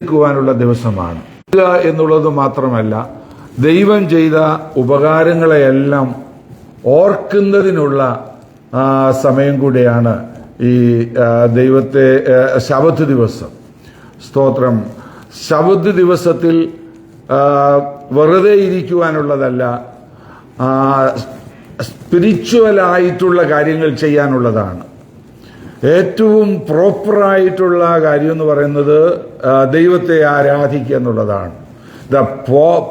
ക്കുവാനുള്ള ദിവസമാണ് എന്നുള്ളത് മാത്രമല്ല, ദൈവം ചെയ്ത ഉപകാരങ്ങളെയെല്ലാം ഓർക്കുന്നതിനുള്ള സമയം കൂടിയാണ് ഈ ദൈവത്തെ ശബത്ത് ദിവസം. സ്തോത്രം. ശബത്ത് ദിവസത്തിൽ വെറുതെ ഇരിക്കുവാനുള്ളതല്ല, സ്പിരിച്വലായിട്ടുള്ള കാര്യങ്ങൾ ചെയ്യാനുള്ളതാണ്. ഏറ്റവും പ്രോപ്പറായിട്ടുള്ള കാര്യം എന്ന് പറയുന്നത് ദൈവത്തെ ആരാധിക്കുക എന്നുള്ളതാണ്. The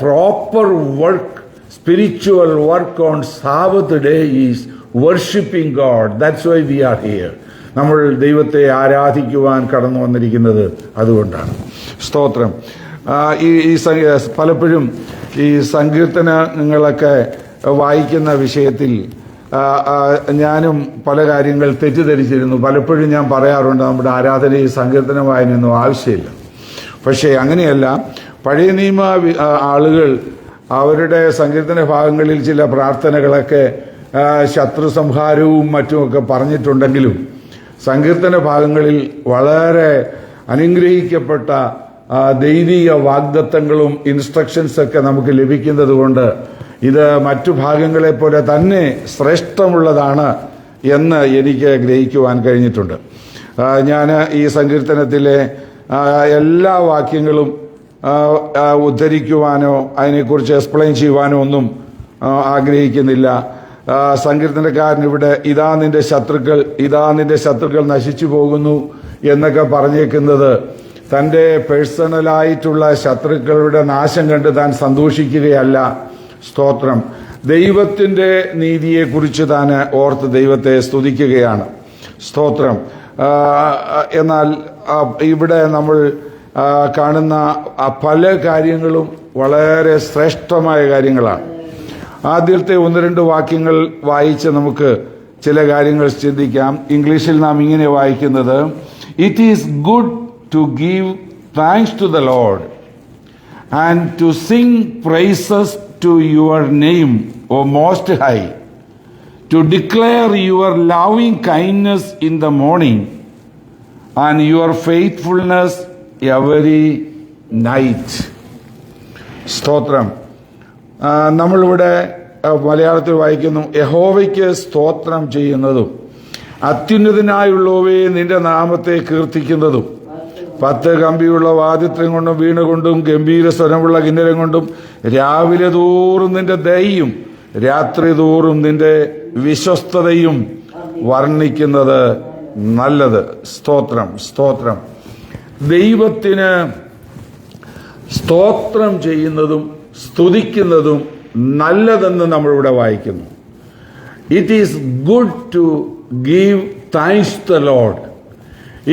proper work, spiritual work on Sabbath day is worshipping God. That's why we are here. നമ്മൾ ദൈവത്തെ ആരാധിക്കുവാൻ കടന്നു വന്നിരിക്കുന്നത് അതുകൊണ്ടാണ്. സ്തോത്രം. പലപ്പോഴും ഈ സങ്കീർത്തനങ്ങളൊക്കെ വായിക്കുന്ന വിഷയത്തിൽ ഞാനും പല കാര്യങ്ങൾ തെറ്റിദ്ധരിച്ചിരുന്നു. പലപ്പോഴും ഞാൻ പറയാറുണ്ട്, നമ്മുടെ ആരാധനയിൽ സങ്കീർത്തന വായനയൊന്നും ആവശ്യമില്ല. പക്ഷേ അങ്ങനെയല്ല. പഴയ നിയമ ആളുകൾ അവരുടെ സങ്കീർത്തന ഭാഗങ്ങളിൽ ചില പ്രാർത്ഥനകളൊക്കെ ശത്രു സംഹാരവും മറ്റുമൊക്കെ പറഞ്ഞിട്ടുണ്ടെങ്കിലും സങ്കീർത്തന ഭാഗങ്ങളിൽ വളരെ അനുഗ്രഹിക്കപ്പെട്ട ദൈവിക വാഗ്ദത്തങ്ങളും ഇൻസ്ട്രക്ഷൻസൊക്കെ നമുക്ക് ലഭിക്കുന്നത് കൊണ്ട് ഇത് മറ്റു ഭാഗങ്ങളെ പോലെ തന്നെ ശ്രേഷ്ഠമുള്ളതാണ് എന്ന് എനിക്ക് ഗ്രഹിക്കുവാൻ കഴിഞ്ഞിട്ടുണ്ട്. ഞാൻ ഈ സങ്കീർത്തനത്തിലെ എല്ലാ വാക്യങ്ങളും ഉദ്ധരിക്കുവാനോ അതിനെക്കുറിച്ച് എക്സ്പ്ലെയിൻ ചെയ്യുവാനോ ഒന്നും ആഗ്രഹിക്കുന്നില്ല. സങ്കീർത്തനക്കാരൻ ഇവിടെ ഇതാ നിന്റെ ശത്രുക്കൾ നശിച്ചു പോകുന്നു എന്നൊക്കെ പറഞ്ഞേക്കുന്നത് തൻ്റെ പേഴ്സണലായിട്ടുള്ള ശത്രുക്കളുടെ നാശം കണ്ട് താൻ സന്തോഷിക്കുകയല്ല. സ്തോത്രം. ദൈവത്തിന്റെ നീതിയെക്കുറിച്ച് താൻ ഓർത്ത് ദൈവത്തെ സ്തുതിക്കുകയാണ്. സ്തോത്രം. എന്നാൽ ഇവിടെ നമ്മൾ കാണുന്ന പല കാര്യങ്ങളും വളരെ ശ്രേഷ്ഠമായ കാര്യങ്ങളാണ്. ആദ്യത്തെ 1-2 വാക്യങ്ങൾ വായിച്ച് നമുക്ക് ചില കാര്യങ്ങൾ ചിന്തിക്കാം. ഇംഗ്ലീഷിൽ നാം ഇങ്ങനെ വായിക്കുന്നത്, it is good to give thanks to the Lord and to sing praises to your name, O Most High, to declare your loving kindness in the morning and your faithfulness every night. സ്തോത്രം. നമ്മളിവിടെ മലയാളത്തിൽ വായിക്കുന്നു, യഹോവയ്ക്ക് സ്തോത്രം ചെയ്യുന്നതും അത്യുന്നതനായുള്ളവയെ നിന്റെ നാമത്തെ കീർത്തിക്കുന്നതും 10 കമ്പിയുള്ള വാദിത്രം കൊണ്ടും വീണുകൊണ്ടും ഗംഭീര സ്വരമുള്ള കിന്നരം കൊണ്ടും രാവിലെ തോറും നിന്റെ ദയയും രാത്രി തോറും നിന്റെ വിശ്വസ്തതയും വർണ്ണിക്കുന്നത് നല്ലത്. സ്തോത്രം. സ്തോത്രം. ദൈവത്തിന് സ്തോത്രം ചെയ്യുന്നതും സ്തുതിക്കുന്നതും നല്ലതെന്ന് നമ്മളിവിടെ വായിക്കുന്നു. It is good to give thanks to the Lord.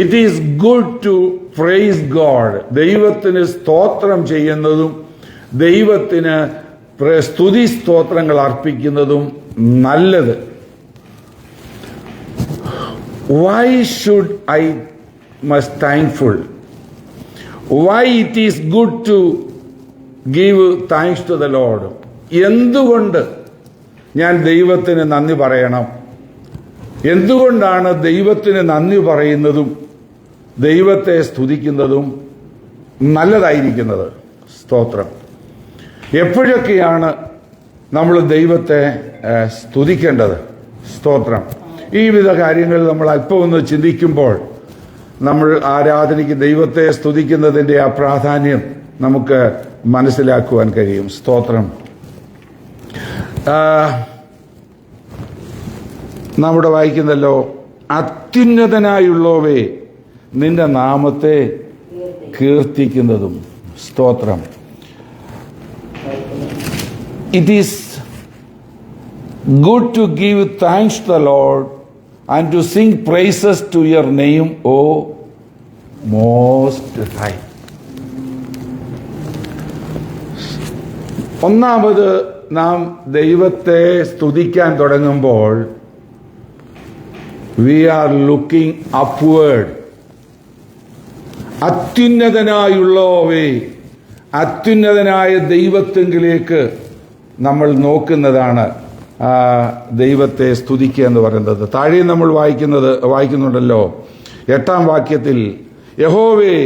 It is good to praise God. ദൈവത്തിന് സ്തോത്രം ചെയ്യുന്നതും ദൈവത്തിന് സ്തുതി സ്തോത്രങ്ങൾ അർപ്പിക്കുന്നതും നല്ലത്. Why should I must thankful? Why it is good to give thanks to the Lord? എന്തുകൊണ്ട് ഞാൻ ദൈവത്തിന് നന്ദി പറയണം? എന്തുകൊണ്ടാണ് ദൈവത്തിന് നന്ദി പറയുന്നതും ദൈവത്തെ സ്തുതിക്കുന്നതും നല്ലതായിരിക്കുന്നത്? സ്തോത്രം. എപ്പോഴൊക്കെയാണ് നമ്മൾ ദൈവത്തെ സ്തുതിക്കേണ്ടത്? സ്തോത്രം. ഈ വിധ കാര്യങ്ങൾ നമ്മൾ അല്പം ഒന്ന് ചിന്തിക്കുമ്പോൾ നമ്മൾ ആരാധനയ്ക്ക് ദൈവത്തെ സ്തുതിക്കുന്നതിന്റെ ആ പ്രാധാന്യം നമുക്ക് മനസ്സിലാക്കുവാൻ കഴിയും. സ്തോത്രം. നമ്മുടെ വായിക്കുന്നല്ലോ, അത്യുന്നതനായുള്ളവേ നിന്റെ നാമത്തെ കീർത്തിക്കുന്നതും. സ്തോത്രം. It is good to give thanks to the Lord and to sing praises to your name, O most high. ഒന്നാമത് നാം ദൈവത്തെ സ്തുതിക്കാൻ തുടങ്ങുമ്പോൾ we are looking upward. അത്യുന്നതനായുള്ളവേ, അത്യുന്നതനായ ദൈവത്തെങ്കിലേക്ക് നമ്മൾ നോക്കുന്നതാണ് ദൈവത്തെ സ്തുതിക്കുക എന്ന് പറയുന്നത്. താഴെ നമ്മൾ വായിക്കുന്നുണ്ടല്ലോ 8-ാം വാക്യത്തിൽ, യഹോവേ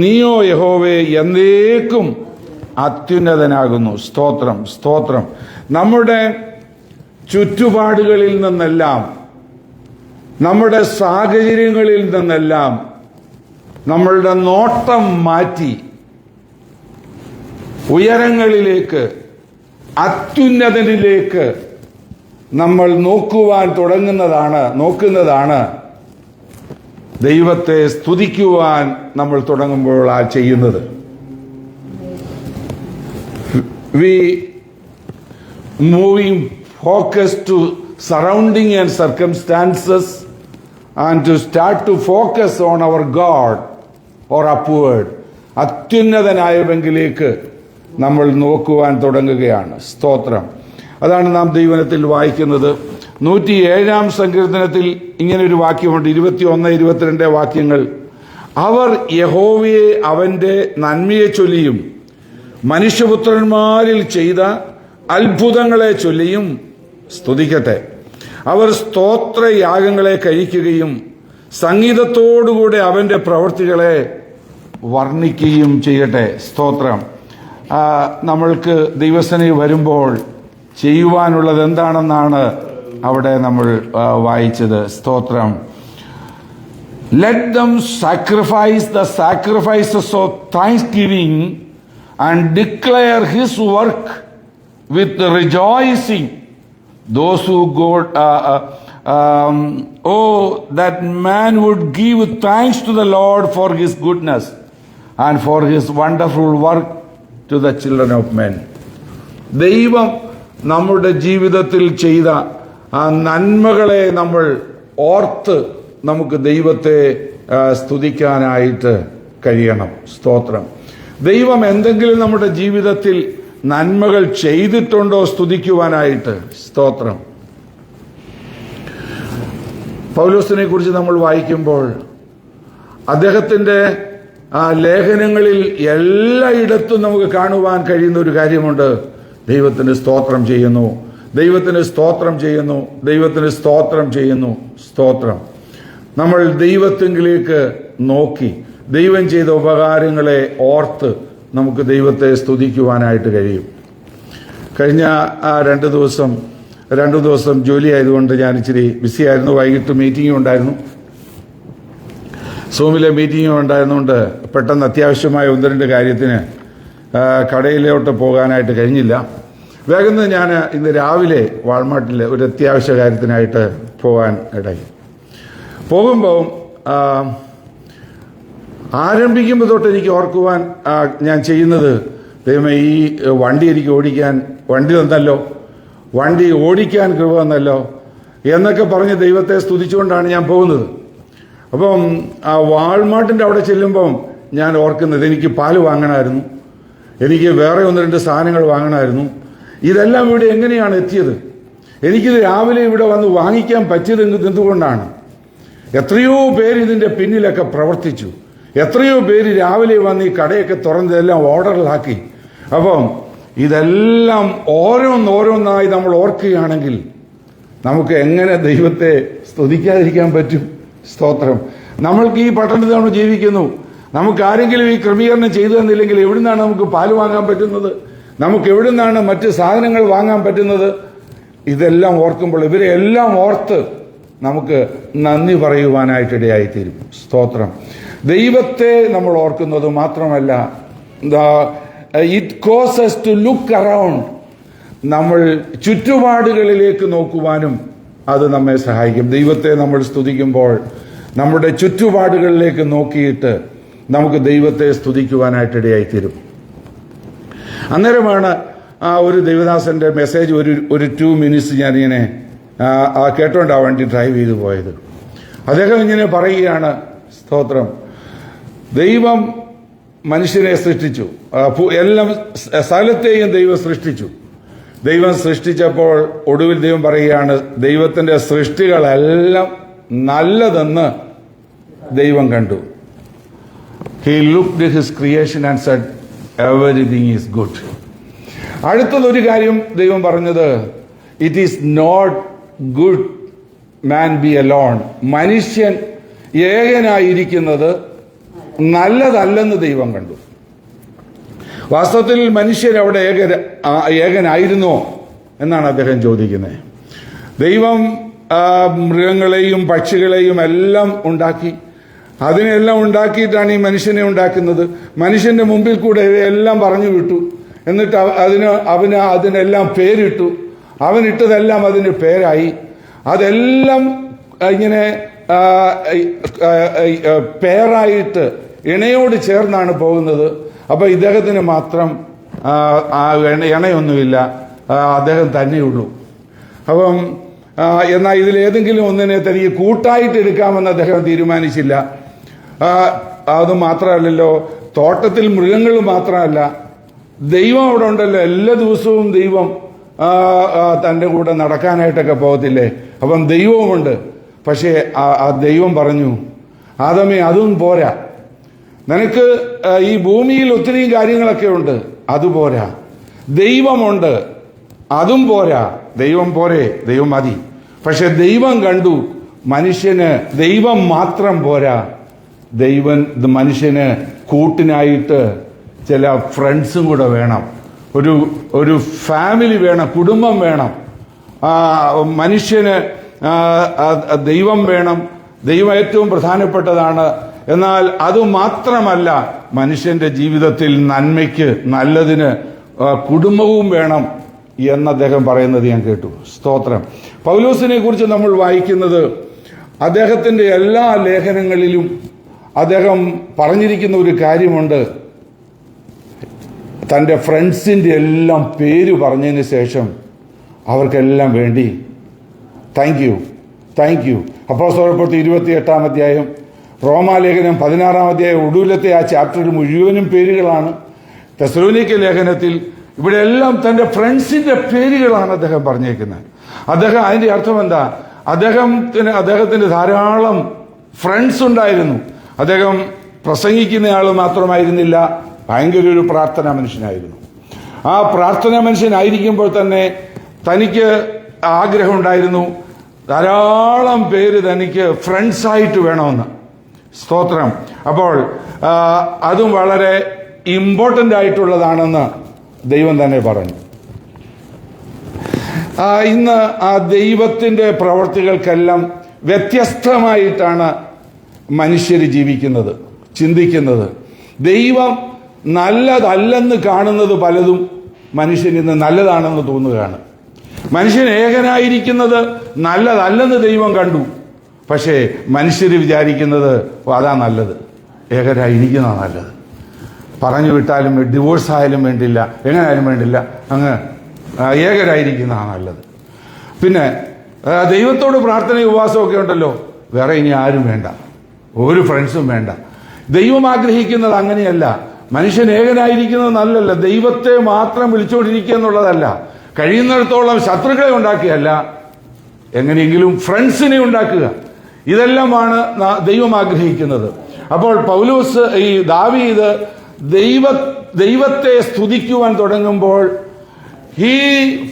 നീയോ യഹോവേ എന്നേക്കും അത്യുന്നതനാകുന്നു. സ്തോത്രം, സ്തോത്രം. നമ്മുടെ ചുറ്റുപാടുകളിൽ നിന്നെല്ലാം, നമ്മുടെ സാഹചര്യങ്ങളിൽ നിന്നെല്ലാം നമ്മളുടെ നോട്ടം മാറ്റി ഉയരങ്ങളിലേക്ക്, അത്യുന്നതനിലേക്ക് നമ്മൾ നോക്കുന്നതാണ് ദൈവത്തെ സ്തുതിക്കുവാൻ നമ്മൾ തുടങ്ങുമ്പോൾ ചെയ്യുന്നത്. We moving focus to surrounding and circumstances and to start to focus on our God or upward. അത്യുന്നതനായവെങ്കിലേക്ക് നമ്മൾ നോക്കുവാൻ തുടങ്ങുകയാണ്. സ്തോത്രം. അതാണ് നാം ദൈവത്തിൽ വായിക്കുന്നത്. 107-ാം സങ്കീർത്തനത്തിൽ ഇങ്ങനൊരു വാക്യമുണ്ട്, 21-22 വാക്യങ്ങൾ. അവർ യഹോവയെ അവന്റെ നന്മയെ ചൊല്ലിയും മനുഷ്യപുത്രന്മാരിൽ ചെയ്ത അത്ഭുതങ്ങളെ ചൊല്ലിയും സ്തുതിക്കട്ടെ. അവർ സ്തോത്രയാഗങ്ങളെ കഴിക്കുകയും സംഗീതത്തോടുകൂടെ അവന്റെ പ്രവൃത്തികളെ വർണ്ണിക്കുകയും ചെയ്യട്ടെ. സ്തോത്രം. നമ്മൾക്ക് ദൈവസന്നിധി വരുമ്പോൾ ചെയ്യുവാനുള്ളത് എന്താണെന്നാണ് അവിടെ നമ്മൾ വായിച്ചത്. സ്തോത്രം. Let them sacrifice the sacrifices of thanks giving and declare his work with rejoicing. Those who go, that man would give thanks to the Lord for his goodness and for his wonderful work to the children of men. ദൈവം നമ്മുടെ ജീവിതത്തിൽ ചെയ്ത ആ നന്മകളെ നമ്മൾ ഓർത്ത് നമുക്ക് ദൈവത്തെ സ്തുതിക്കാനായിട്ട് കഴിയണം. സ്തോത്രം. ദൈവം എന്തെങ്കിലും നമ്മുടെ ജീവിതത്തിൽ നന്മകൾ ചെയ്തിട്ടുണ്ടോ സ്തുതിക്കുവാനായിട്ട്? സ്തോത്രം. പൗലോസിനെ കുറിച്ച് നമ്മൾ വായിക്കുമ്പോൾ അദ്ദേഹത്തിന്റെ ലേഖനങ്ങളിൽ എല്ലായിടത്തും നമുക്ക് കാണുവാൻ കഴിയുന്ന ഒരു കാര്യമുണ്ട്. ദൈവത്തിന് സ്തോത്രം ചെയ്യുന്നു, ദൈവത്തിന് സ്തോത്രം ചെയ്യുന്നു, ദൈവത്തിന് സ്തോത്രം ചെയ്യുന്നു. സ്തോത്രം. നമ്മൾ ദൈവത്തിങ്കിലേക്ക് നോക്കി ദൈവം ചെയ്ത ഉപകാരങ്ങളെ ഓർത്ത് നമുക്ക് ദൈവത്തെ സ്തുതിക്കുവാനായിട്ട് കഴിയും. കഴിഞ്ഞ രണ്ടു ദിവസം ജോലി ആയതുകൊണ്ട് ഞാൻ ഇച്ചിരി ബിസി ആയിരുന്നു. വൈകിട്ട് മീറ്റിംഗും ഉണ്ടായിരുന്നു, സൂമിലെ മീറ്റിംഗും ഉണ്ടായിരുന്നുകൊണ്ട് പെട്ടെന്ന് അത്യാവശ്യമായ 1-2 കാര്യത്തിന് കടയിലോട്ട് പോകാനായിട്ട് കഴിഞ്ഞില്ല. വേഗം ഞാൻ ഇന്ന് രാവിലെ വാൾമാർട്ടിൽ ഒരു അത്യാവശ്യ കാര്യത്തിനായിട്ട് പോകാൻ ഇടയായി. പോകുമ്പോൾ ആരംഭിക്കുമ്പോൾ തൊട്ട് എനിക്ക് ഓർക്കുവാൻ ഞാൻ ചെയ്യുന്നത്, ദൈവമേ ഈ വണ്ടി എനിക്ക് വണ്ടി തന്നല്ലോ, വണ്ടി ഓടിക്കാൻ കൃപ തന്നല്ലോ എന്നൊക്കെ പറഞ്ഞ് ദൈവത്തെ സ്തുതിച്ചുകൊണ്ടാണ് ഞാൻ പോകുന്നത്. അപ്പം ആ വാൾമാർട്ടിൻ്റെ അവിടെ ചെല്ലുമ്പം ഞാൻ ഓർക്കുന്നത്, എനിക്ക് പാല് വാങ്ങണമായിരുന്നു, എനിക്ക് വേറെ 1-2 സാധനങ്ങൾ വാങ്ങണമായിരുന്നു. ഇതെല്ലാം ഇവിടെ എങ്ങനെയാണ് എത്തിയത്? എനിക്കിത് രാവിലെ ഇവിടെ വന്ന് വാങ്ങിക്കാൻ പറ്റിയത് എന്തുകൊണ്ടാണ്? എത്രയോ പേര് ഇതിൻ്റെ പിന്നിലൊക്കെ പ്രവർത്തിച്ചു. എത്രയോ പേര് രാവിലെ വന്ന് ഈ കടയൊക്കെ തുറന്നതെല്ലാം ഓർഡറിലാക്കി. അപ്പം ഇതെല്ലാം ഓരോന്നോരോന്നായി നമ്മൾ ഓർക്കുകയാണെങ്കിൽ നമുക്ക് എങ്ങനെ ദൈവത്തെ സ്തുതിക്കാതിരിക്കാൻ പറ്റും? സ്തോത്രം. നമ്മൾക്ക് ഈ പട്ടണത്തിൽ നമ്മൾ ജീവിക്കുന്നു. നമുക്ക് ആരെങ്കിലും ഈ ക്രമീകരണം ചെയ്തു തന്നില്ലെങ്കിൽ എവിടുന്നാണ് നമുക്ക് പാല് വാങ്ങാൻ പറ്റുന്നത്? നമുക്ക് എവിടുന്നാണ് മറ്റ് സാധനങ്ങൾ വാങ്ങാൻ പറ്റുന്നത്? ഇതെല്ലാം ഓർക്കുമ്പോൾ ഇവരെ എല്ലാം ഓർത്ത് നമുക്ക് നന്ദി പറയുവാനായിട്ടിടയായിത്തീരും. സ്തോത്രം. ദൈവത്തെ നമ്മൾ ഓർക്കുന്നത് മാത്രമല്ല, it causes to look around. നമ്മൾ ചുറ്റുപാടുകളിലേക്ക് നോക്കുവാനും അത് നമ്മെ സഹായിക്കും. ദൈവത്തെ നമ്മൾ സ്തുതിക്കുമ്പോൾ നമ്മുടെ ചുറ്റുപാടുകളിലേക്ക് നോക്കിയിട്ട് നമുക്ക് ദൈവത്തെ സ്തുതിക്കുവാനായിട്ടിടയായിത്തീരും. അന്നേരമാണ് ഒരു ദൈവദാസന്റെ മെസ്സേജ് ഒരു 2 മിനിറ്റ്സ് ഞാനിങ്ങനെ കേട്ടോണ്ടാ വണ്ടി ഡ്രൈവ് ചെയ്തു പോയത്. അദ്ദേഹം ഇങ്ങനെ പറയുകയാണ്, സ്തോത്രം, ദൈവം മനുഷ്യനെ സൃഷ്ടിച്ചു, എല്ലാം സകലത്തെയും ദൈവം സൃഷ്ടിച്ചു. ദൈവം സൃഷ്ടിച്ചപ്പോൾ ഒടുവിൽ ദൈവം പറയുകയാണ്, ദൈവത്തിന്റെ സൃഷ്ടികളെല്ലാം നല്ലതെന്ന് ദൈവം കണ്ടു. He looked at his creation and said, everything is good. അടുത്തതൊരു കാര്യം ദൈവം പറഞ്ഞത്, it is not good man be alone. മനുഷ്യൻ ഏകനായിരിക്കുന്നത് നല്ലതല്ലെന്ന് ദൈവം കണ്ടു. വാസ്തവത്തിൽ മനുഷ്യർ അവിടെ ഏകനായിരുന്നോ എന്നാണ് അദ്ദേഹം ചോദിക്കുന്നത്. ദൈവം മൃഗങ്ങളെയും പക്ഷികളെയും എല്ലാം ഉണ്ടാക്കി. അതിനെല്ലാം ഉണ്ടാക്കിയിട്ടാണ് ഈ മനുഷ്യനെ ഉണ്ടാക്കുന്നത്. മനുഷ്യന്റെ മുമ്പിൽ കൂടെ ഇവയെല്ലാം പറഞ്ഞു വിട്ടു. എന്നിട്ട് അവന് അതിനെല്ലാം പേരിട്ടു. അവനിട്ടതെല്ലാം അതിന് പേരായി. അതെല്ലാം ഇങ്ങനെ പേരായിട്ട് ഇണയോട് ചേർന്നാണ് പോകുന്നത്. അപ്പൊ ഇദ്ദേഹത്തിന് മാത്രം ഇണയൊന്നുമില്ല, അദ്ദേഹം തന്നെയുള്ളൂ. അപ്പം എന്നാൽ ഇതിലേതെങ്കിലും ഒന്നിനെ തനിക്ക് കൂട്ടായിട്ട് എടുക്കാമെന്ന് അദ്ദേഹം തീരുമാനിച്ചില്ല. അത് മാത്രമല്ലല്ലോ, തോട്ടത്തിൽ മൃഗങ്ങൾ മാത്രമല്ല, ദൈവം അവിടെ ഉണ്ടല്ലോ. എല്ലാ ദിവസവും ദൈവം തൻ്റെ കൂടെ നടക്കാനായിട്ടൊക്കെ പോകത്തില്ലേ? അപ്പം ദൈവവുമുണ്ട്. പക്ഷേ ആ ദൈവം പറഞ്ഞു, ആദമേ, അതും പോരാ. നിനക്ക് ഈ ഭൂമിയിൽ ഒത്തിരി കാര്യങ്ങളൊക്കെ ഉണ്ട്, അതുപോരാ. ദൈവമുണ്ട്, അതും പോരാ. ദൈവം പോരെ, ദൈവം മതി. പക്ഷെ ദൈവം കണ്ടു മനുഷ്യന് ദൈവം മാത്രം പോരാ. മനുഷ്യന് കൂട്ടിനായിട്ട് ചില ഫ്രണ്ട്സും കൂടെ വേണം. ഒരു ഫാമിലി വേണം, കുടുംബം വേണം. മനുഷ്യന് ദൈവം വേണം. ദൈവം ഏറ്റവും പ്രധാനപ്പെട്ടതാണ്. എന്നാൽ അതുമാത്രമല്ല, മനുഷ്യന്റെ ജീവിതത്തിൽ നന്മയ്ക്ക്, നല്ലതിന് കുടുംബവും വേണം എന്ന് അദ്ദേഹം പറയുന്നത് ഞാൻ കേട്ടു. സ്തോത്രം. പൗലോസിനെ കുറിച്ച് നമ്മൾ വായിക്കുന്നത്, അദ്ദേഹത്തിന്റെ എല്ലാ ലേഖനങ്ങളിലും അദ്ദേഹം പറഞ്ഞിരിക്കുന്ന ഒരു കാര്യമുണ്ട്. തൻ്റെ ഫ്രണ്ട്സിന്റെ എല്ലാം പേര് പറഞ്ഞതിന് ശേഷം അവർക്കെല്ലാം വേണ്ടി താങ്ക് യു. അപ്പോസ്തലപ്രവൃത്തി 28-ാം അധ്യായം, റോമാലേഖനം 16-ാം അധ്യായം ഒടുവിലത്തെ ആ ചാപ്റ്ററിൽ മുഴുവനും പേരുകളാണ്. തെസ്സലോനിക്ക ലേഖനത്തിൽ ഇവിടെ എല്ലാം തന്റെ ഫ്രണ്ട്സിന്റെ പേരുകളാണ് അദ്ദേഹം പറഞ്ഞേക്കുന്നത്. അതിന്റെ അർത്ഥം എന്താ? അദ്ദേഹത്തിന് ധാരാളം ഫ്രണ്ട്സ് ഉണ്ടായിരുന്നു. അദ്ദേഹം പ്രസംഗിക്കുന്നയാൾ മാത്രമായിരുന്നില്ല, ഭയങ്കര ഒരു പ്രാർത്ഥനാ മനുഷ്യനായിരുന്നു. ആ പ്രാർത്ഥനാ മനുഷ്യനായിരിക്കുമ്പോൾ തന്നെ തനിക്ക് ആഗ്രഹമുണ്ടായിരുന്നു ധാരാളം പേര് തനിക്ക് ഫ്രണ്ട്സായിട്ട് വേണമെന്ന്. സ്തോത്രം. അപ്പോൾ അതും വളരെ ഇമ്പോർട്ടൻ്റ് ആയിട്ടുള്ളതാണെന്ന് ദൈവം തന്നെ പറഞ്ഞു. ഇന്ന് ആ ദൈവത്തിൻ്റെ പ്രവർത്തികൾക്കെല്ലാം വ്യത്യസ്തമായിട്ടാണ് മനുഷ്യർ ജീവിക്കുന്നത്, ചിന്തിക്കുന്നത്. ദൈവം നല്ലതല്ലെന്ന് കാണുന്നത് പലതും മനുഷ്യൻ ഇന്ന് നല്ലതാണെന്ന് തോന്നുകയാണ്. മനുഷ്യൻ ഏകനായിരിക്കുന്നത് നല്ലതല്ലെന്ന് ദൈവം കണ്ടു. പക്ഷേ മനുഷ്യർ വിചാരിക്കുന്നത് അതാ നല്ലത്, ഏകനായിരിക്കുന്നതാണ് നല്ലത്. പറഞ്ഞു വിട്ടാലും ഡിവോഴ്സ് ആയാലും വേണ്ടില്ല, എങ്ങനെയായാലും വേണ്ടില്ല, അങ്ങ് ഏകരായിരിക്കുന്നതാണ് നല്ലത്. പിന്നെ ദൈവത്തോട് പ്രാർത്ഥനയും ഉപവാസമൊക്കെ ഉണ്ടല്ലോ, വേറെ ഇനി ആരും വേണ്ട, ഒരു ഫ്രണ്ട്സും വേണ്ട. ദൈവം ആഗ്രഹിക്കുന്നത് അങ്ങനെയല്ല. മനുഷ്യൻ ഏകനായിരിക്കുന്നത് നല്ലല്ല. ദൈവത്തെ മാത്രം വിളിച്ചുകൊണ്ടിരിക്കുക എന്നുള്ളതല്ല. കഴിയുന്നിടത്തോളം ശത്രുക്കളെ ഉണ്ടാക്കുകയല്ല, എങ്ങനെയെങ്കിലും ഫ്രണ്ട്സിനെ ഉണ്ടാക്കുക. ഇതെല്ലാമാണ് ദൈവം ആഗ്രഹിക്കുന്നത്. അപ്പോൾ പൗലോസ്, ഈ ദാവീദ് ദൈവത്തെ സ്തുതിക്കുവാൻ തുടങ്ങുമ്പോൾ he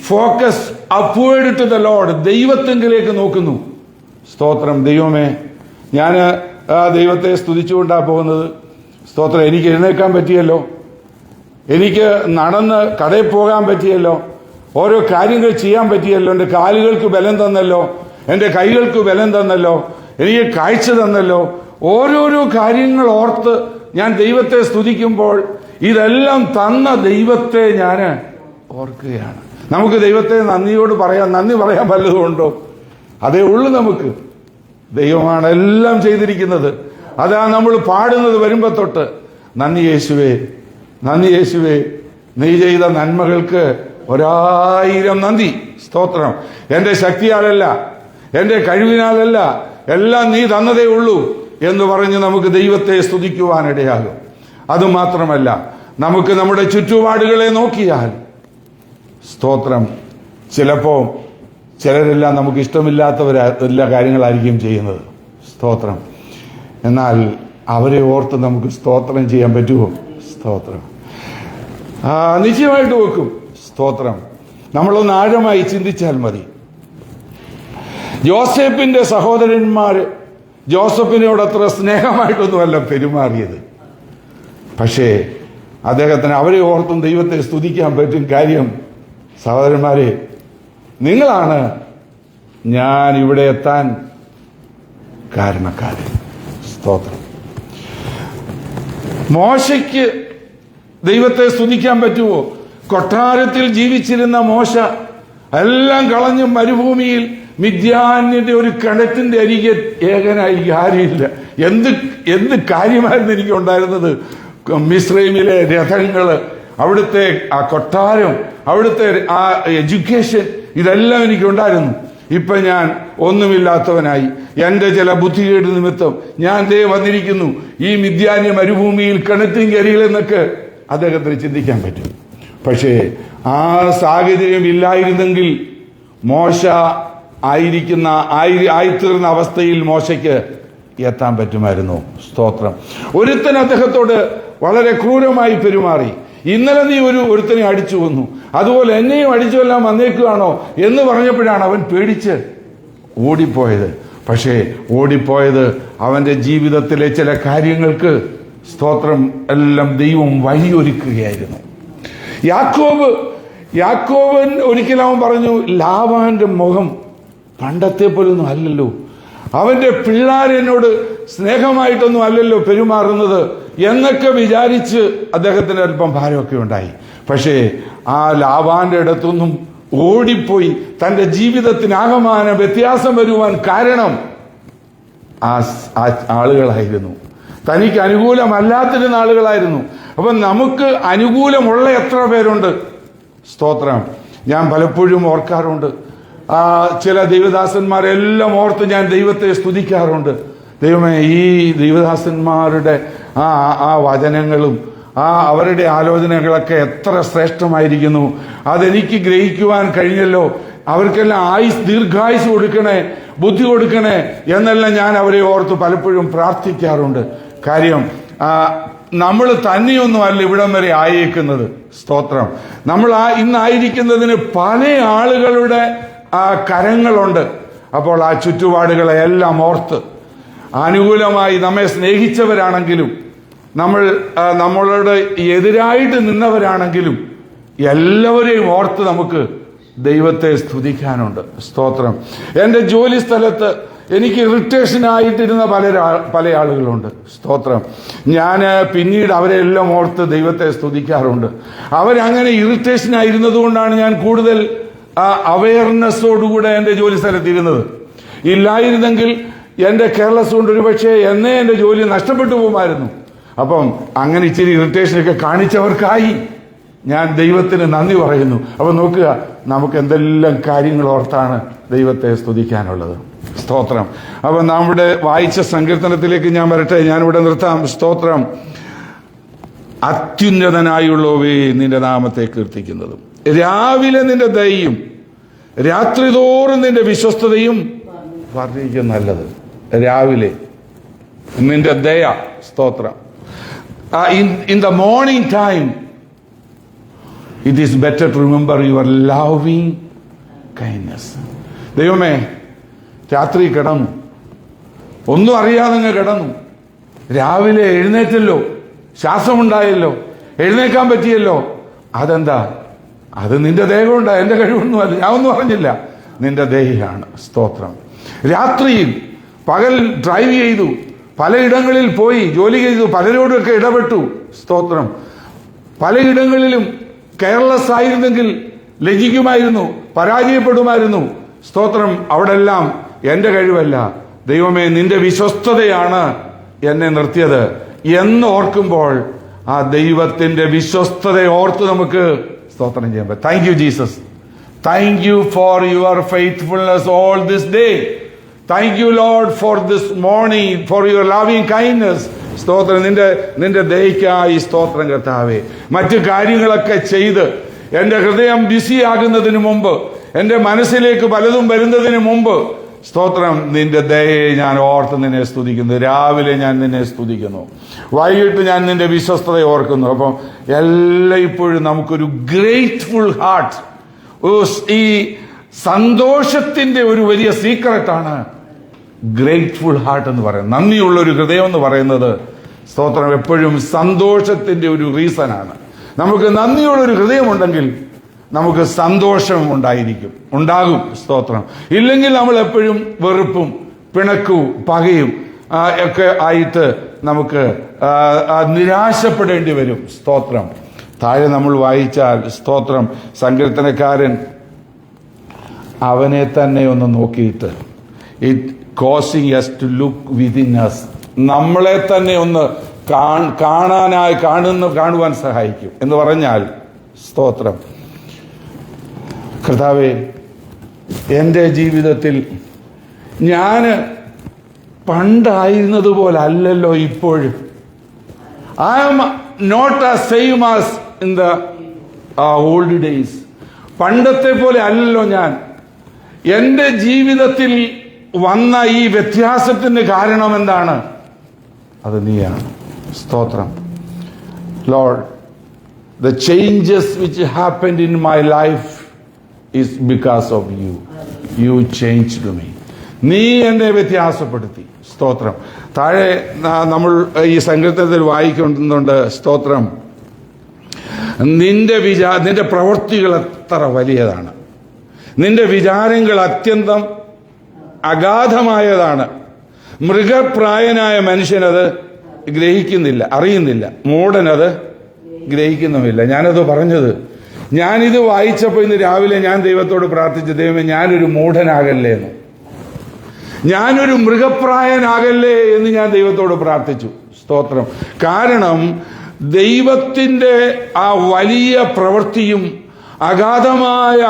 focus upward to the lord, ദൈവത്തെങ്കിലേക്ക് നോക്കുന്നു. സ്തോത്രം. ദൈവമേ, ഞാൻ ദൈവത്തെ സ്തുതിച്ചുകൊണ്ടാണ് പോകുന്നത്. സ്തോത്രം. എനിക്ക് എഴുന്നേൽക്കാൻ പറ്റിയല്ലോ, എനിക്ക് നടന്ന് കടയിൽ പോകാൻ പറ്റിയല്ലോ, ഓരോ കാര്യങ്ങൾ ചെയ്യാൻ പറ്റിയല്ലോ, എൻ്റെ കാലുകൾക്ക് ബലം തന്നല്ലോ, എൻ്റെ കൈകൾക്ക് ബലം തന്നല്ലോ, എനിക്ക് കാഴ്ച തന്നല്ലോ. ഓരോരോ കാര്യങ്ങൾ ഓർത്ത് ഞാൻ ദൈവത്തെ സ്തുതിക്കുമ്പോൾ ഇതെല്ലാം തന്ന ദൈവത്തെ ഞാൻ ഓർക്കുകയാണ്. നമുക്ക് ദൈവത്തെ നന്ദി പറയാൻ വല്ലതുമുണ്ടോ? അതേ ഉള്ളൂ നമുക്ക്. ദൈവമാണ് എല്ലാം ചെയ്തിരിക്കുന്നത്. അതാ നമ്മൾ പാടുന്നത് വരുമ്പോ തൊട്ട്, നന്ദി യേശുവേ, നന്ദി യേശുവേ, നീ ചെയ്ത നന്മകൾക്ക് 1000 നന്ദി. സ്തോത്രം. എന്റെ ശക്തിയാലല്ല, എന്റെ കഴിവിനാലല്ല, എല്ലാം നീ തന്നതേ ഉള്ളൂ എന്ന് പറഞ്ഞ് നമുക്ക് ദൈവത്തെ സ്തുതിക്കുവാനിടയാകും. അതുമാത്രമല്ല, നമുക്ക് നമ്മുടെ ചുറ്റുപാടുകളെ നോക്കിയാൽ, സ്തോത്രം, ചിലപ്പോൾ ചിലരെല്ലാം നമുക്ക് ഇഷ്ടമില്ലാത്തവരെല്ലാ കാര്യങ്ങളായിരിക്കും ചെയ്യുന്നത്. സ്തോത്രം. എന്നാൽ അവരെ ഓർത്ത് നമുക്ക് സ്തോത്രം ചെയ്യാൻ പറ്റുമോ? സ്തോത്രം. നിശ്ചയമായിട്ട് വെക്കും. സ്തോത്രം. നമ്മളൊന്ന് ആഴമായി ചിന്തിച്ചാൽ മതി. ജോസഫിന്റെ സഹോദരന്മാർ ജോസഫിനോട് അത്ര സ്നേഹമായിട്ടൊന്നുമല്ല പെരുമാറിയത്. പക്ഷേ അദ്ദേഹത്തിന് അവരെ ഓർത്തും ദൈവത്തെ സ്തുതിക്കാൻ പറ്റും. കാര്യം സഹോദരന്മാരെ, നിങ്ങളാണ് ഞാൻ ഇവിടെ എത്താൻ കാരണക്കാരൻ. സ്തോത്രം. മോശയ്ക്ക് ദൈവത്തെ സ്തുതിക്കാൻ പറ്റുമോ? കൊട്ടാരത്തിൽ ജീവിച്ചിരുന്ന മോശ എല്ലാം കളഞ്ഞ് മരുഭൂമിയിൽ മിദ്യാന്യന്റെ ഒരു കിണറ്റിന്റെ അരികെ ഏകനായി. ആരുമില്ല. എന്ത് കാര്യമായിരുന്നു എനിക്ക് ഉണ്ടായിരുന്നത്? മിസ്രൈമിലെ രഥങ്ങള്, അവിടുത്തെ ആ കൊട്ടാരം, അവിടുത്തെ ആ എഡ്യൂക്കേഷൻ, ഇതെല്ലാം എനിക്കുണ്ടായിരുന്നു. ഇപ്പൊ ഞാൻ ഒന്നുമില്ലാത്തവനായി. എന്റെ ചില ബുദ്ധികേട് നിമിത്തം ഞാൻ ദേ വന്നിരിക്കുന്നു ഈ മിദ്യാന്യ മരുഭൂമിയിൽ കിണറ്റിൻകരികളെന്നൊക്കെ അദ്ദേഹത്തിന് ചിന്തിക്കാൻ പറ്റും. പക്ഷേ ആ സാഹചര്യം ഇല്ലായിരുന്നെങ്കിൽ മോശ ആയിത്തീർന്ന അവസ്ഥയിൽ മോശയ്ക്ക് എത്താൻ പറ്റുമായിരുന്നു. സ്തോത്രം. ഒരുത്തൻ അദ്ദേഹത്തോട് വളരെ ക്രൂരമായി പെരുമാറി. ഇന്നലെ നീ ഒരുത്തനെ അടിച്ചു കൊന്നു, അതുപോലെ എന്നെയും അടിച്ചുകൊല്ലാൻ വന്നേക്കുകയാണോ എന്ന് പറഞ്ഞപ്പോഴാണ് അവൻ പേടിച്ച് ഓടിപ്പോയത്. പക്ഷേ ഓടിപ്പോയത് അവന്റെ ജീവിതത്തിലെ ചില കാര്യങ്ങൾക്ക്, സ്തോത്രം, എല്ലാം ദൈവം വഴിയൊരുക്കുകയായിരുന്നു. യാക്കോബൻ ഒരിക്കലും അവൻ പറഞ്ഞു, ലാബാന്റെ മുഖം പണ്ടത്തെ പോലൊന്നും അല്ലല്ലോ, അവന്റെ പിള്ളേർ എന്നോട് സ്നേഹമായിട്ടൊന്നും അല്ലല്ലോ പെരുമാറുന്നത് എന്നൊക്കെ വിചാരിച്ച് അദ്ദേഹത്തിന് അല്പം ഭാരമൊക്കെ ഉണ്ടായി. പക്ഷേ ആ ലാബാന്റെ അടുത്തൊന്നും ഓടിപ്പോയി തന്റെ ജീവിതത്തിനാകമാനം വ്യത്യാസം വരുവാൻ കാരണം ആ ആളുകളായിരുന്നു. തനിക്ക് അനുകൂലമല്ലാത്തിരുന്ന ആളുകളായിരുന്നു. അപ്പൊ നമുക്ക് അനുകൂലമുള്ള എത്ര പേരുണ്ട്? സ്തോത്രം. ഞാൻ പലപ്പോഴും ഓർക്കാറുണ്ട്, ചില ദൈവദാസന്മാരെല്ലാം ഓർത്ത് ഞാൻ ദൈവത്തെ സ്തുതിക്കാറുണ്ട്. ദൈവമേ, ഈ ദൈവദാസന്മാരുടെ ആ വചനങ്ങളും അവരുടെ ആലോചനകളൊക്കെ എത്ര ശ്രേഷ്ഠമായിരിക്കുന്നു. അതെനിക്ക് ഗ്രഹിക്കുവാൻ കഴിഞ്ഞല്ലോ. അവർക്കെല്ലാം ദീർഘായുസ് കൊടുക്കണേ, ബുദ്ധി കൊടുക്കണേ എന്നെല്ലാം ഞാൻ അവരെ ഓർത്ത് പലപ്പോഴും പ്രാർത്ഥിക്കാറുണ്ട്. കാര്യം നമ്മൾ തന്നെയൊന്നുമല്ല ഇവിടം വരെ ആയേക്കുന്നത്. സ്തോത്രം. നമ്മൾ ഇന്നായിരിക്കുന്നതിന് പല ആളുകളുടെ കരങ്ങളുണ്ട്. അപ്പോൾ ആ ചുറ്റുപാടുകളെ എല്ലാം ഓർത്ത്, അനുകൂലമായി നമ്മെ സ്നേഹിച്ചവരാണെങ്കിലും നമ്മളോട് എതിരായിട്ട് നിന്നവരാണെങ്കിലും എല്ലാവരെയും ഓർത്ത് നമുക്ക് ദൈവത്തെ സ്തുതിക്കാനുണ്ട്. സ്തോത്രം. എൻ്റെ ജോലി സ്ഥലത്ത് എനിക്ക് ഇറിറ്റേഷനായിട്ടിരുന്ന പല ആളുകളുണ്ട്. സ്തോത്രം. ഞാൻ പിന്നീട് അവരെല്ലാം ഓർത്ത് ദൈവത്തെ സ്തുതിക്കാറുണ്ട്. അവരങ്ങനെ ഇറിറ്റേഷനായിരുന്നത് കൊണ്ടാണ് ഞാൻ കൂടുതൽ അവയർനെസ്സോടുകൂടെ എൻ്റെ ജോലി സ്ഥലത്തിരുന്നത്. ഇല്ലായിരുന്നെങ്കിൽ എൻ്റെ കെയർലെസ് കൊണ്ട് ഒരുപക്ഷെ എന്നെ എൻ്റെ ജോലി നഷ്ടപ്പെട്ടു പോകുമായിരുന്നു. അപ്പം അങ്ങനെ ഇച്ചിരി ഇറിറ്റേഷനൊക്കെ കാണിച്ചവർക്കായി ഞാൻ ദൈവത്തിന് നന്ദി പറയുന്നു. അപ്പൊ നോക്കുക, നമുക്ക് എന്തെല്ലാം കാര്യങ്ങൾ ഓർത്താണ് ദൈവത്തെ സ്തുതിക്കാനുള്ളത്. സ്തോത്രം. അപ്പൊ നമ്മുടെ വായിച്ച സങ്കീർത്തനത്തിലേക്ക് ഞാൻ വരട്ടെ. ഞാനിവിടെ നിർത്താം. സ്തോത്രം. അത്യുന്നതനായുള്ളവേ, നിന്റെ നാമത്തെ കീർത്തിക്കുന്നതും രാവിലെ നിന്റെ ദയയും രാത്രിതോറും നിന്റെ വിശ്വസ്തതയും വർദ്ധിക്കും. നല്ലത് രാവിലെ നിന്റെ ദയ. സ്തോത്രം. In the morning time it is better to remember your loving kindness. ദൈവമേ, രാത്രി കിടന്നു, ഒന്നും അറിയാതെ കിടന്നു, രാവിലെ എഴുന്നേറ്റല്ലോ, ശ്വാസമുണ്ടായല്ലോ, എഴുന്നേക്കാൻ പറ്റിയല്ലോ. അതെന്താ? അത് നിന്റെ ദയവുണ്ടാ, എന്റെ കഴിവൊന്നുമല്ല, ഞാൻ ഒന്നും അറിഞ്ഞില്ല, നിന്റെ ദയയാണ്. സ്തോത്രം. രാത്രിയിൽ പകൽ ഡ്രൈവ് ചെയ്തു, പലയിടങ്ങളിൽ പോയി ജോലി ചെയ്തു, പലരോടൊക്കെ ഇടപെട്ടു. സ്തോത്രം. പലയിടങ്ങളിലും കെയർലെസ് ആയിരുന്നെങ്കിൽ ലജ്ജിക്കുമായിരുന്നു, പരാജയപ്പെടുമായിരുന്നു. സ്തോത്രം. അവിടെ എല്ലാം എന്റെ കഴിവല്ല, ദൈവമേ നിന്റെ വിശ്വസ്തതയാണ് എന്നെ നിർത്തിയത് എന്ന് ഓർക്കുമ്പോൾ ആ ദൈവത്തിന്റെ വിശ്വസ്തതയെ ഓർത്ത് നമുക്ക് സ്തോത്രം ചെയ്യാൻ പറ്റും. Thank you Jesus. Thank you for your faithfulness all this day. Thank you Lord for this morning, for your loving kindness. സ്തോത്രം. നിന്റെ ദയയ്ക്കായി സ്തോത്രം കർത്താവേ. മറ്റു കാര്യങ്ങളൊക്കെ ചെയ്ത് എന്റെ ഹൃദയം ബിസിയാകുന്നതിന് മുമ്പ്, എന്റെ മനസ്സിലേക്ക് പലതും വരുന്നതിന് മുമ്പ്, സ്തോത്രം, നിന്റെ ദയയെ ഞാൻ ഓർത്ത് നിന്നെ സ്തുതിക്കുന്നു. രാവിലെ ഞാൻ നിന്നെ സ്തുതിക്കുന്നു, വൈകിട്ട് ഞാൻ നിന്റെ വിശ്വസ്തതയെ ഓർക്കുന്നു. അപ്പം എല്ലായ്പ്പോഴും നമുക്കൊരു ഗ്രേറ്റ്ഫുൾ ഹാർട്ട്, ഈ സന്തോഷത്തിന്റെ ഒരു വലിയ സീക്രട്ടാണ് ഗ്രേറ്റ്ഫുൾ ഹാർട്ട് എന്ന് പറയുന്നത്. നന്ദിയുള്ള ഒരു ഹൃദയം എന്ന് പറയുന്നത് സ്തോത്രം എപ്പോഴും സന്തോഷത്തിന്റെ ഒരു റീസണാണ്. നമുക്ക് നന്ദിയോടൊരു ഹൃദയമുണ്ടെങ്കിൽ നമുക്ക് സന്തോഷം ഉണ്ടാകും. സ്തോത്രം. ഇല്ലെങ്കിൽ നമ്മൾ എപ്പോഴും വെറുപ്പും പിണക്കവും പകയും ഒക്കെ ആയിട്ട് നമുക്ക് നിരാശപ്പെടേണ്ടി വരും. സ്തോത്രം. താഴെ നമ്മൾ വായിച്ചാൽ സ്തോത്രം, സങ്കീർത്തനക്കാരൻ അവനെ തന്നെ ഒന്ന് നോക്കിയിട്ട്, it causing us to look within us, നമ്മളെ തന്നെ ഒന്ന് കാണുവാൻ സഹായിക്കും എന്ന് പറഞ്ഞാൽ, സ്തോത്രം, കർത്താവേ, എൻ്റെ ജീവിതത്തിൽ ഞാൻ പണ്ടായിരുന്നത് പോലെ അല്ലല്ലോ ഇപ്പോഴും. I am not as same as in the old days. പണ്ടത്തെ പോലെ അല്ലല്ലോ ഞാൻ. എൻ്റെ ജീവിതത്തിൽ വന്ന ഈ വ്യത്യാസത്തിന് കാരണം എന്താണ്? അത് നീയാണ്. സ്തോത്രം. Lord, the changes which happened in my life is because of you. You changed me. നീ എന്നെ വ്യത്യാസപ്പെടുത്തി. സ്തോത്രം. താഴെ നമ്മൾ ഈ സങ്കീർത്തനത്തിൽ വായിക്കുന്നുണ്ട്, സ്തോത്രം, നിന്റെ പ്രവൃത്തികൾ എത്ര വലിയതാണ്, നിന്റെ വിചാരങ്ങൾ അത്യന്തം അഗാധമായതാണ്. മൃഗപ്രായനായ മനുഷ്യനത് ഗ്രഹിക്കുന്നില്ല, അറിയുന്നില്ല, മൂഢനത് ഗ്രഹിക്കുന്നുമില്ല. ഞാനത് പറഞ്ഞത്, ഞാനിത് വായിച്ചപ്പോൾ ഇന്ന് രാവിലെ ഞാൻ ദൈവത്തോട് പ്രാർത്ഥിച്ചു, ദൈവമേ, ഞാനൊരു മൂഢനാകല്ലേ എന്ന്, ഞാനൊരു മൃഗപ്രായനാകല്ലേ എന്ന് ഞാൻ ദൈവത്തോട് പ്രാർത്ഥിച്ചു. സ്തോത്രം. കാരണം ദൈവത്തിന്റെ ആ വലിയ പ്രവൃത്തിയും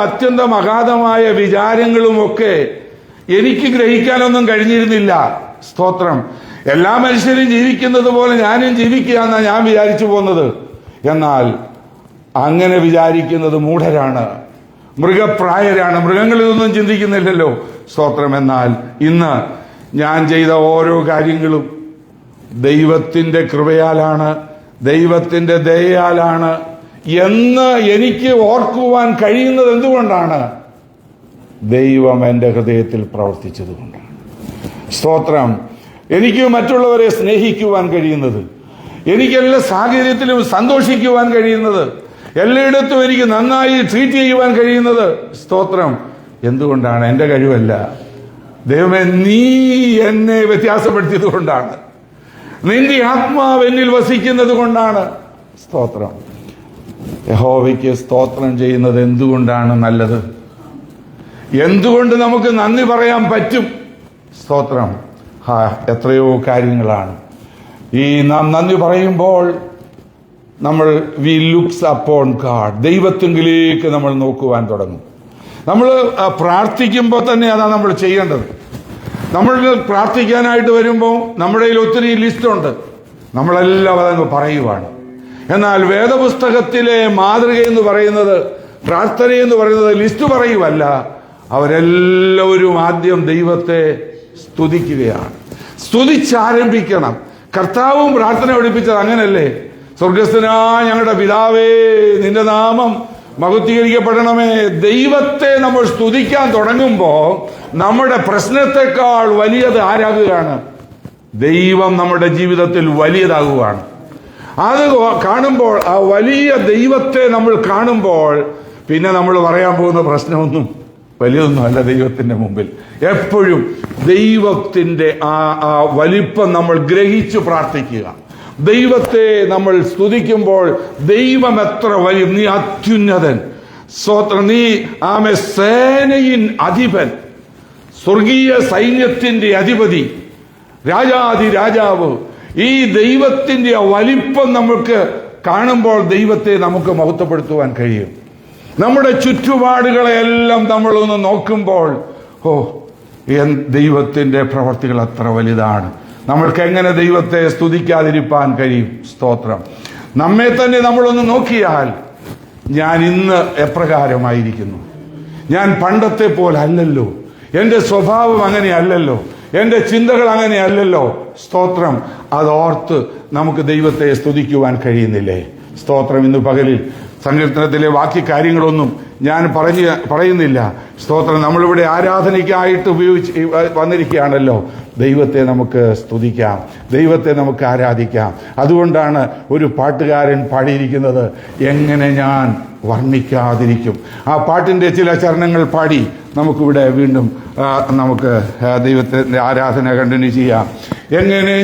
അത്യന്തം അഗാധമായ വിചാരങ്ങളുമൊക്കെ എനിക്ക് ഗ്രഹിക്കാനൊന്നും കഴിഞ്ഞിരുന്നില്ല. സ്തോത്രം. എല്ലാ മനുഷ്യരും ജീവിക്കുന്നത് പോലെ ഞാനും ജീവിക്കുക എന്നാണ് ഞാൻ വിചാരിച്ചു പോകുന്നത്. എന്നാൽ അങ്ങനെ വിചാരിക്കുന്നത് മൂഢരാണ്, മൃഗപ്രായരാണ്. മൃഗങ്ങൾ ഇതൊന്നും ചിന്തിക്കുന്നില്ലല്ലോ. സ്തോത്രം. എന്നാൽ ഇന്ന് ഞാൻ ചെയ്ത ഓരോ കാര്യങ്ങളും ദൈവത്തിന്റെ കൃപയാലാണ്, ദൈവത്തിന്റെ ദയയാലാണ് എന്ന് എനിക്ക് ഓർക്കുവാൻ കഴിയുന്നത് എന്തുകൊണ്ടാണ്? ദൈവം എൻ്റെ ഹൃദയത്തിൽ പ്രവർത്തിച്ചത് കൊണ്ടാണ്. സ്തോത്രം. എനിക്ക് മറ്റുള്ളവരെ സ്നേഹിക്കുവാൻ കഴിയുന്നത്, എനിക്ക് എല്ലാ സാഹചര്യത്തിലും സന്തോഷിക്കുവാൻ കഴിയുന്നത്, എല്ലായിടത്തും എനിക്ക് നന്നായി ട്രീറ്റ് ചെയ്യുവാൻ കഴിയുന്നത്, സ്തോത്രം, എന്തുകൊണ്ടാണ്? എൻ്റെ കഴിവല്ല. ദൈവമേ, നീ എന്നെ വ്യത്യാസപ്പെടുത്തിയത് കൊണ്ടാണ്, നിന്റെ ആത്മാവ് എന്നിൽ വസിക്കുന്നത് കൊണ്ടാണ്. സ്തോത്രം. യഹോവയ്ക്ക് സ്തോത്രം ചെയ്യുന്നത് എന്തുകൊണ്ടാണ് നല്ലത്? എന്തുകൊണ്ട് നമുക്ക് നന്ദി പറയാൻ പറ്റും? സ്തോത്രം. എത്രയോ കാര്യങ്ങളാണ്. ഈ നാം നന്ദി പറയുമ്പോൾ നമ്മൾ വി ലുക്സ് അപ്പോൺ ഗാഡ്, ദൈവത്തെങ്കിലേക്ക് നമ്മൾ നോക്കുവാൻ തുടങ്ങും. നമ്മൾ പ്രാർത്ഥിക്കുമ്പോൾ തന്നെ അതാണ് നമ്മൾ ചെയ്യേണ്ടത്. നമ്മൾ പ്രാർത്ഥിക്കാനായിട്ട് വരുമ്പോൾ നമ്മുടെ കയ്യിൽ ഒത്തിരി ലിസ്റ്റുണ്ട്, നമ്മളെല്ലാം അതങ്ങ് പറയുവാണ്. എന്നാൽ വേദപുസ്തകത്തിലെ മാതൃകയെന്ന് പറയുന്നത്, പ്രാർത്ഥനയെന്ന് പറയുന്നത് ലിസ്റ്റ് പറയുവല്ല. അവരെല്ലാവരും ആദ്യം ദൈവത്തെ സ്തുതിക്കുകയാണ്, സ്തുതിച്ചാരംഭിക്കണം. കർത്താവും പ്രാർത്ഥന പഠിപ്പിച്ചത് അങ്ങനല്ലേ? സ്വർഗസ്ഥനായ ഞങ്ങളുടെ പിതാവേ, നിന്റെ നാമം മഹത്വീകരിക്കപ്പെടണമേ. ദൈവത്തെ നമ്മൾ സ്തുതിക്കാൻ തുടങ്ങുമ്പോൾ നമ്മുടെ പ്രശ്നത്തെക്കാൾ വലിയത് ആരാകുകയാണ്? ദൈവം നമ്മുടെ ജീവിതത്തിൽ വലിയതാകുകയാണ്. അത് കാണുമ്പോൾ, ആ വലിയ ദൈവത്തെ നമ്മൾ കാണുമ്പോൾ, പിന്നെ നമ്മൾ പറയാൻ പോകുന്ന പ്രശ്നമൊന്നും വലിയൊന്നും അല്ല ദൈവത്തിന്റെ മുമ്പിൽ. എപ്പോഴും ദൈവത്തിന്റെ ആ വലിപ്പം നമ്മൾ ഗ്രഹിച്ചു പ്രാർത്ഥിക്കുക. ദൈവത്തെ നമ്മൾ സ്തുതിക്കുമ്പോൾ, ദൈവം എത്ര വലിയ, നീ അത്യുന്നതൻ, സ്വോത്രം, നീ ആമേ സേനയിൻ അധിപൻ, സ്വർഗീയ സൈന്യത്തിന്റെ അധിപതി, രാജാധി രാജാവ്. ഈ ദൈവത്തിന്റെ വലിപ്പം നമുക്ക് കാണുമ്പോൾ ദൈവത്തെ നമുക്ക് മഹത്വപ്പെടുത്തുവാൻ കഴിയും. നമ്മുടെ ചുറ്റുപാടുകളെല്ലാം നമ്മളൊന്ന് നോക്കുമ്പോൾ, ദൈവത്തിന്റെ പ്രവർത്തികൾ അത്ര വലുതാണ്. നമ്മൾക്ക് എങ്ങനെ ദൈവത്തെ സ്തുതിക്കാതിരിക്കാൻ കഴിയും? സ്തോത്രം. നമ്മെ തന്നെ നമ്മളൊന്ന് നോക്കിയാൽ, ഞാൻ ഇന്ന് എപ്രകാരമായിരിക്കുന്നു? ഞാൻ പണ്ടത്തെ പോലെ അല്ലല്ലോ, എന്റെ സ്വഭാവം അങ്ങനെയല്ലല്ലോ, എന്റെ ചിന്തകൾ അങ്ങനെയല്ലല്ലോ. സ്തോത്രം. അതോർത്ത് നമുക്ക് ദൈവത്തെ സ്തുതിക്കുവാൻ കഴിയുന്നില്ലേ? സ്തോത്രം. ഇന്ന് പകലിൽ സങ്കീർത്തനത്തിലെ ബാക്കി കാര്യങ്ങളൊന്നും ഞാൻ പറയുന്നില്ല. സ്തോത്രം. നമ്മളിവിടെ ആരാധനയ്ക്കായിട്ട് വന്നിരിക്കുകയാണല്ലോ. ദൈവത്തെ നമുക്ക് സ്തുതിക്കാം, ദൈവത്തെ നമുക്ക് ആരാധിക്കാം. അതുകൊണ്ടാണ് ഒരു പാട്ടുകാരൻ പാടിയിരിക്കുന്നത്, എങ്ങനെ ഞാൻ വർണ്ണിക്കാതിരിക്കും. ആ പാട്ടിൻ്റെ ചില ചരണങ്ങൾ പാടി നമുക്കിവിടെ വീണ്ടും നമുക്ക് ദൈവത്തിൻ്റെ ആരാധന കണ്ടിന്യൂ ചെയ്യാം. എങ്ങനെ